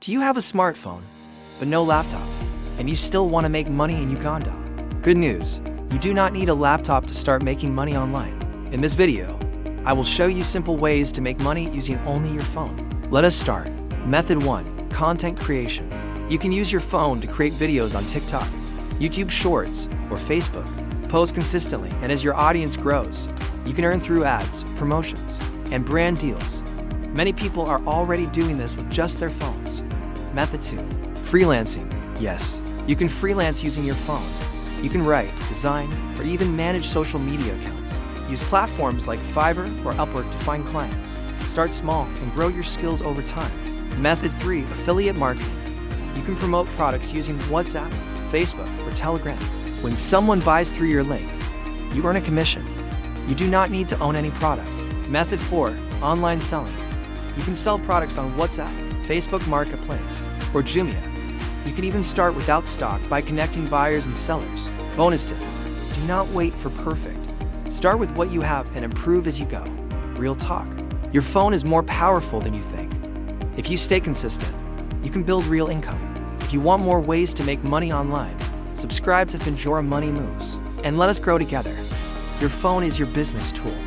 Do you have a smartphone, but no laptop, and you still want to make money in Uganda? Good news, you do not need a laptop to start making money online. In this video, I will show you simple ways to make money using only your phone. Let us start. Method 1. Content creation. You can use your phone to create videos on TikTok, YouTube Shorts, or Facebook. Post consistently, and as your audience grows, you can earn through ads, promotions, and brand deals. Many people are already doing this with just their phones. Method 2. Freelancing. Yes, you can freelance using your phone. You can write, design, or even manage social media accounts. Use platforms like Fiverr or Upwork to find clients. Start small and grow your skills over time. Method 3. Affiliate marketing. You can promote products using WhatsApp, Facebook, or Telegram. When someone buys through your link, you earn a commission. You do not need to own any product. Method 4. Online selling. You can sell products on WhatsApp, Facebook Marketplace, or Jumia. You can even start without stock by connecting buyers and sellers. Bonus tip: do not wait for perfect. Start with what you have and improve as you go. Real talk. Your phone is more powerful than you think. If you stay consistent, you can build real income. If you want more ways to make money online, subscribe to Finjora Money Moves and let us grow together. Your phone is your business tool.